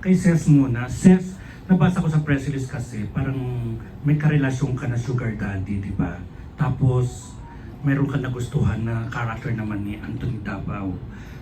kay Ses muna. Ses, nabasa ko sa press release kasi parang may karelasyon ka na sugar daddy, di ba? Tapos, mayroon ka nagustuhan na character naman ni Anthony Davao.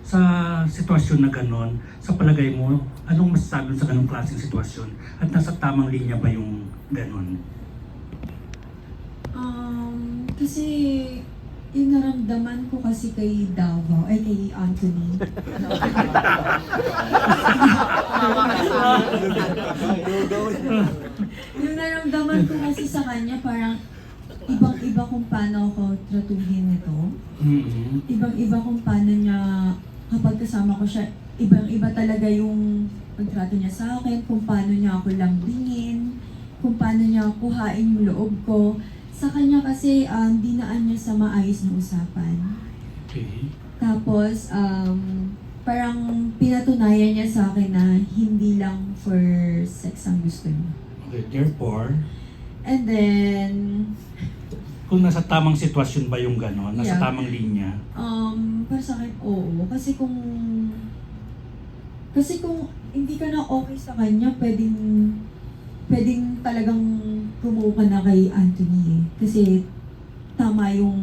Sa sitwasyon na ganon, sa palagay mo, anong masasabi mo sa ganong klaseng sitwasyon? At nasa tamang linya ba yung ganon? Kasi yung naramdaman ko kasi kay Davao, ay kay Anthony. Yung naramdaman ko kasi sa kanya parang ibang-iba kung paano ako tratuhin nito. Ibang-iba kung paano niya, kapag kasama ko siya, ibang-iba talaga yung pagtrato niya sa akin, kung paano niya ako lambingin, kung paano niya kuhain yung loob ko. Sa kanya kasi, dinaan niya sa maayos na usapan. Okay. Tapos, parang pinatunayan niya sa akin na hindi lang for sex ang gusto niya. Okay, therefore, And then, kung nasa tamang sitwasyon ba yung ganon, nasa Yeah. tamang linya? para sa akin, oo. Kasi kung hindi ka na okay sa kanya, pwedeng talagang kumuha ka na kay Anthony eh. Kasi tama yung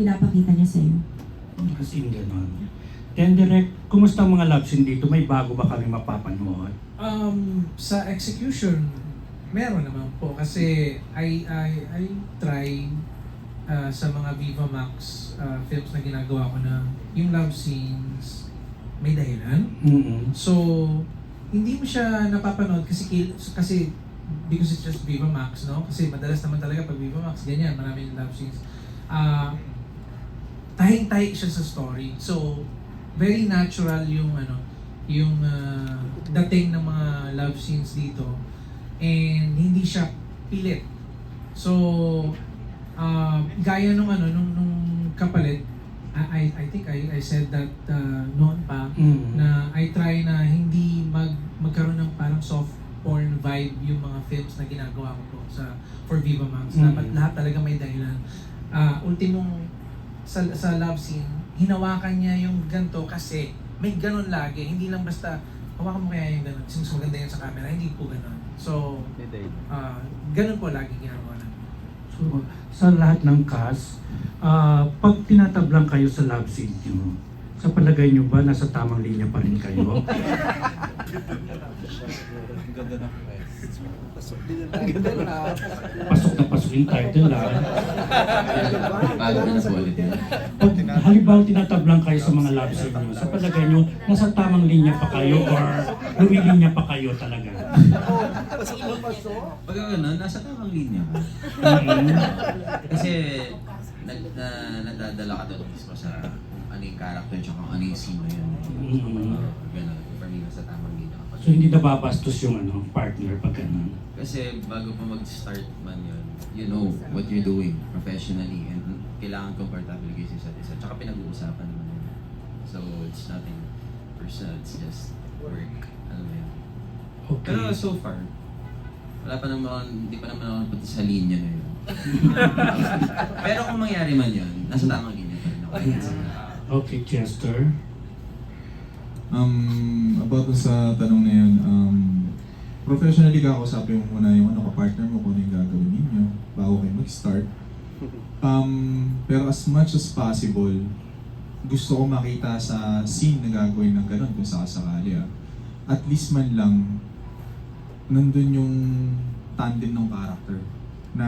pinapakita niya sa'yo. Kasi yung ganon. Then direct, kumusta ang mga love scene dito? May bago ba kami mapapanood? Sa execution, meron naman po kasi I try sa mga Viva Max films na ginagawa ko na yung love scenes may dahilan. So, hindi mo siya napapanood kasi because it's just Viva Max, no? Kasi madalas naman talaga pag Viva Max, ganyan, maraming love scenes. Tahing-tahi siya sa story. So, very natural yung dating ng mga love scenes dito. And hindi siya pilit. So, gaya nung kapalit, I think I said that noon pa, na I try na hindi magkaroon ng parang soft porn vibe yung mga films na ginagawa ko po for Viva Max. Dapat lahat talaga may dahilan. Ultimong sa love scene, hinawakan niya yung ganto kasi may ganon lagi. Hindi lang basta hawakan mo kaya yung ganon. Since maganda yun sa camera, hindi po ganon. So, ganon po lagi ginagawa namin. So, sa lahat ng cast, pag tinatablang kayo sa love scene nyo, sa palagay nyo ba nasa tamang linya pa rin kayo? Pasok na pasok yung title Bago na sa ulit yun. Pag halimbawa tinatablang kayo sa mga love scene nyo, sa palagay nyo, nasa tamang linya pa kayo or lumilinya pa kayo talaga? Pag gano'n, nasa tamang linya ka. Kasi nadadala ka doon mismo sa kung ano yung character tsaka kung ano yung scene na yun. Gano'n, for me, nasa tamang linya ka. So hindi nababastos yung partner pag ganun? Kasi bago pa mag-start man yun, you know what you're doing professionally and kailangan comfortable kayo sa isa't isa. Tsaka pinag-uusapan naman yun. So it's nothing personal, it's just work. Ano ba yun? Okay. Pero so far, hindi pa naman ako napunta sa linya na yun. Pero kung mangyari man yun, nasa tamang linya pa rin ako. Okay, Chester. About dun sa tanong na yun, professionally kakausapin mo muna yung partner mo kung ano yung gagawin ninyo bago kayo mag-start. Pero as much as possible, gusto ko makita sa scene na gagawin ng ganun kung sakasakali. At least man lang, nandun yung tandem ng character na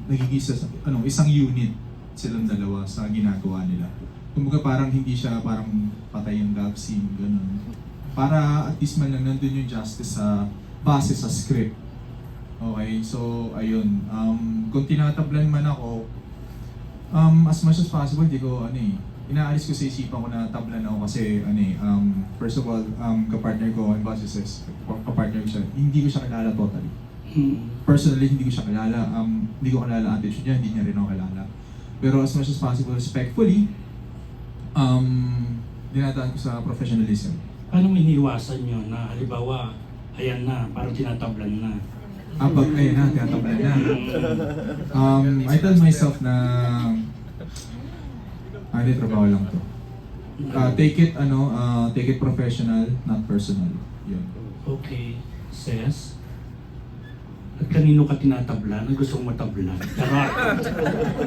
nagigisa sa isang unit silang dalawa sa ginagawa nila. Kumbaga parang hindi siya parang patay yung love scene, gano'n. Para at least man lang nandun yung justice sa base sa script. Okay, so ayun. Kung tinatablan man ako, as much as possible, di ko inaalis ko sa isipan ko na tablan ako kasi first of all, kapartner ko, yung boses is, kapartner ko siya, hindi ko siya kilala totally. Personally, hindi ko siya kilala. Hindi ko kilala attitude niya, hindi niya rin ako kilala. Pero as much as possible, respectfully, dinadaan ko sa professionalism. Paano mo iniiwasan nyo na halimbawa, ayan na, parang tinatablan na? Pag ayun na, tinatablan na. I tell myself na hindi, trabaho lang to. Take it professional, not personal. Yun. Okay, Ses. At kanino ka tinatablan? Ang gusto mong matablan? Charot!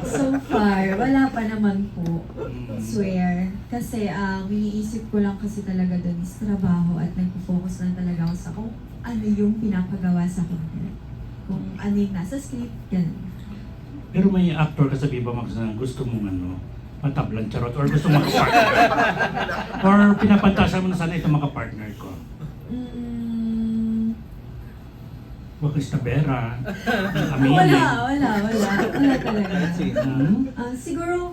So far, wala pa naman po. Mm. Swear. Kasi iniisip ko lang kasi talaga doon is trabaho at nag-focus lang talaga ako sa kung ano yung pinapagawa sa akin. Kung ano yung nasa script, ganun. Pero may actor ka sa Viva Max na gusto mong matablan, charot, or gusto mong makapartner. Or pinapantasya mo na sana ito makapartner ko. Wakis Tabera, Amini. Wala talaga. Siguro,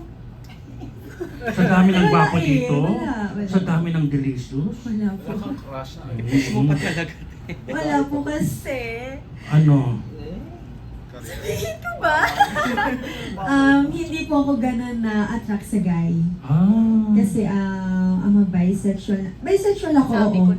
Sa dami ng gwapo Wala eh, dito, wala. sa dami ng delicious. wala po. Mm. Wala po kasi. Ano? Ito ba? Hindi po ako ganun na attract sa guy. Ah. Kasi I'm a bisexual. Bisexual ako, oo.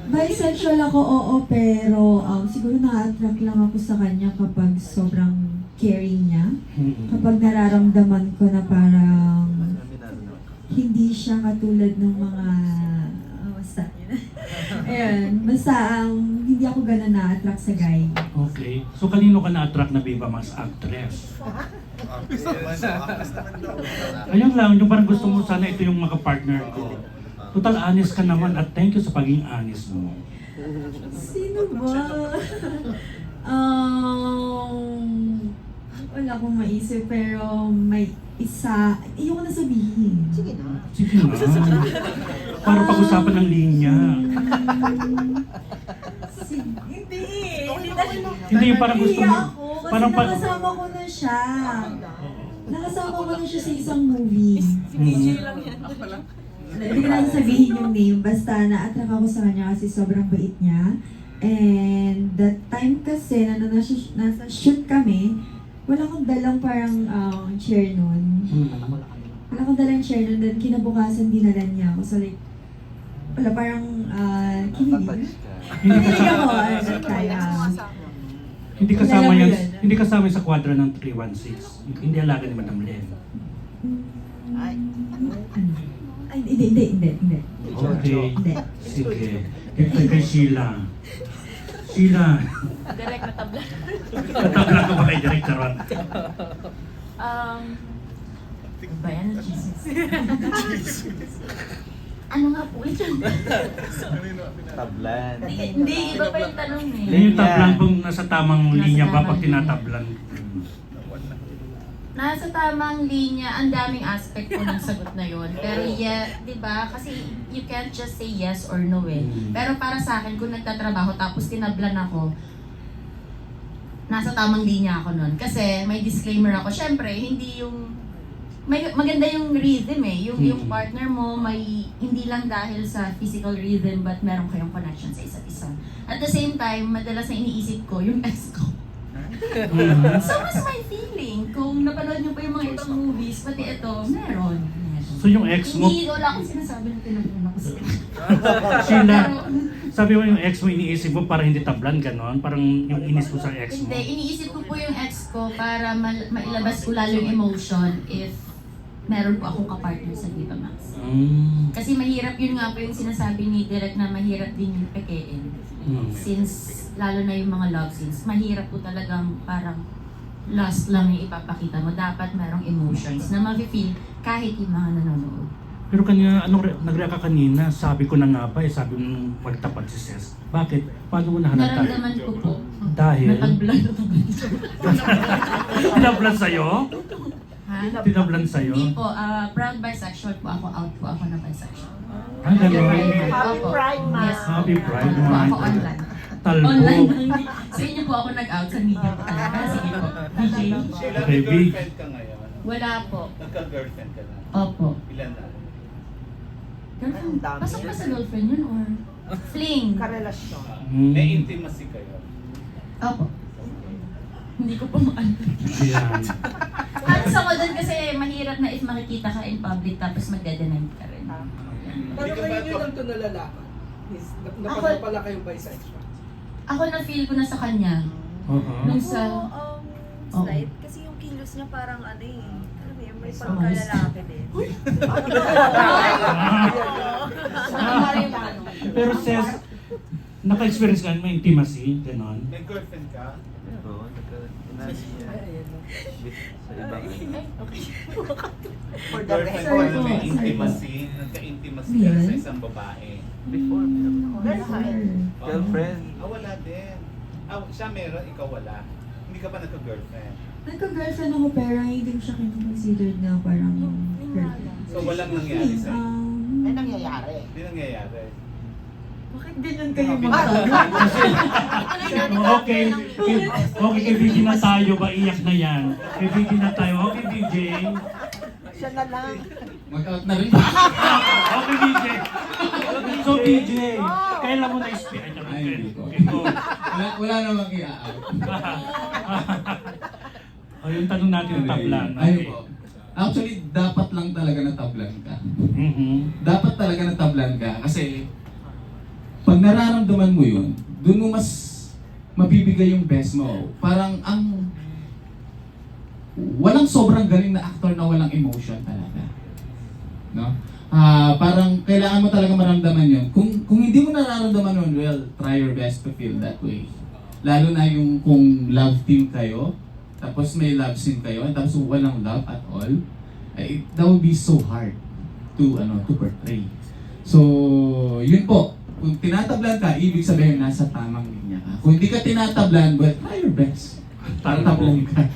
Bisexual ako, oo, pero siguro na-attract lang ako sa kanya kapag sobrang caring niya. Mm-mm. Kapag nararamdaman ko na parang hindi siya katulad ng mga basta yun. Ayun, basta hindi ako ganun na-attract sa guy. Okay. So kanino ka na-attract na Viva Max actress? Ayun lang, yung parang gusto mo sana ito yung makapartner ko. Total honest ka naman at thank you sa pagiging honest mo. Sino ba? Wala akong maisip pero may isa. Ayoko na sabihin. Sige na. Sige na. Para pag-usapan ng linya. Hindi. Hindi yung parang gusto mo. Ako, kasi Parang nakasama ko na siya. Nakasama ko na siya sa isang movie. Hindi ko lang sabihin yung name, basta na-attract ako sa kanya kasi sobrang bait niya. And that time kasi, nasa shoot kami, wala akong dalang parang chair nun. Wala akong dalang chair nun, then kinabukasan dinala niya ako. So like, wala parang kinilig. Kinilig ako, kaya. Hindi kasama Alam mo yan, yun. hindi kasama sa kwadra ng 316. Hindi alaga ni Madam Len. Ay. Ay, hindi. Okay. Hindi. Sige. Dito kay Sheila. Sheila. Direct na tabla. Tatabla ko ba kay Direk Charot? Bayan ng Jesus. Ano nga po ito? Tablan. Hindi, iba pa yung tanong eh. Yan yung tablan kung nasa tamang Nasa linya ba tamang pag linya. tinatablan. Nasa tamang linya, ang daming aspect po ng sagot na yun. Pero yeah, di ba? Kasi you can't just say yes or no eh. Pero para sa akin, kung nagtatrabaho tapos tinablan ako, nasa tamang linya ako nun. Kasi may disclaimer ako. Syempre, hindi yung maganda yung rhythm eh. Yung partner mo may hindi lang dahil sa physical rhythm but meron kayong connection sa isa't isa. At the same time, madalas na iniisip ko yung ex ko. So mas my feeling kung napanood niyo pa yung mga ibang movies, pati ito, meron. So yung ex mo, Hindi, wala akong sinasabi na tinablan ako sa Sheila, Pero, sabi mo yung ex mo iniisip mo para hindi tablan, ganon? Parang yung inis mo sa ex mo. hindi, iniisip ko po yung ex ko para mailabas ko lalo yung emotion if meron po akong kapartner sa Viva Max. Kasi mahirap yun nga po yung sinasabi ni Direk na mahirap din yung pekein. Since lalo na yung mga love scenes, mahirap po talagang parang lust lang yung ipapakita mo. Dapat merong emotions na ma-feel kahit yung mga nanonood. Pero kanya, nag-react ka kanina, sabi ko na nga ba, sabi mo magtapat si Ses. Bakit? Paano mo nahanap tayo? Naramdaman ko po. Dahil? Natagbulan na Tinablan sa'yo? Ha? Tinablan sa'yo? Hindi po, proud bisexual po ako, out po ako na bisexual. Ah, gano'n? Happy Pride Month. Yes. Happy Pride Out po ako Month. online. Talbo. Online lang. Hindi. Sa inyo po ako nag-out sa media po talaga. Sige po. DJ? Sheila, Okay, may Big. girlfriend ka ngayon. Wala po. Nagka-girlfriend ka na. Opo. Ilan na? Girlfriend, Ang dami. pasok ba sa girlfriend yun or fling? Karelasyon. May Hmm. intimacy kayo. Opo. Hindi ko pa maalala. Ayan. Halos ako doon kasi mahirap na if makikita ka in public tapos magde-deny ka rin. Hindi Pero ka ba ngayon yun lang ito na lalaki. Ako- Pala kayong bisexual. Ako na-feel ko na sa kanya. Oo. Nung sa... Slight. Kasi yung kilos niya parang ano eh. Alam mo yun, may So, pagkalalaki din. Pero Ses, Naka-experience ka may intimacy, ganon. May girlfriend ka? Oo, sa ibang For the Girlfriend record. ka na may Sorry po. intimacy, nagka-intimacy ka Yes. sa isang babae. before. Girlfriend. Wala din. Siya meron, ikaw wala. Hindi ka pa nagka-girlfriend. Nagka-girlfriend ako pero hindi ko siya considered na parang girlfriend. So walang nangyari sa'yo. May nangyayari. Hindi nangyayari. Bakit ganyan kayo Bakit? magkagawa? Okay, kay BJ na tayo ba? Iyak na yan. Kay BJ na tayo. Okay, BJ. Siya na lang. Mag-out na rin. Okay, BJ. So, BJ, kailan mo na-experience? Ay, hindi ko. Ito. Wala namang i-out. O, yung tanong natin yung tablan. Ayun po. Actually, dapat lang talaga natablan ka. Mhm. Dapat talaga natablan ka kasi pag nararamdaman mo yun, doon mo mas mabibigay yung best mo. Parang walang sobrang galing na actor na walang emotion talaga. No? Parang kailangan mo talaga maramdaman yun. Kung hindi mo nararamdaman yun, well, try your best to feel that way. Lalo na yung kung love team kayo, tapos may love scene kayo, tapos walang love at all, that would be so hard to portray. So, yun po. Kung tinatablan ka, ibig sabihin nasa tamang linya ka. Kung hindi ka tinatablan, well, try your best. Para tablan ka.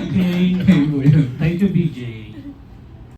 Okay. Ayun po yun. Thank you, BJ.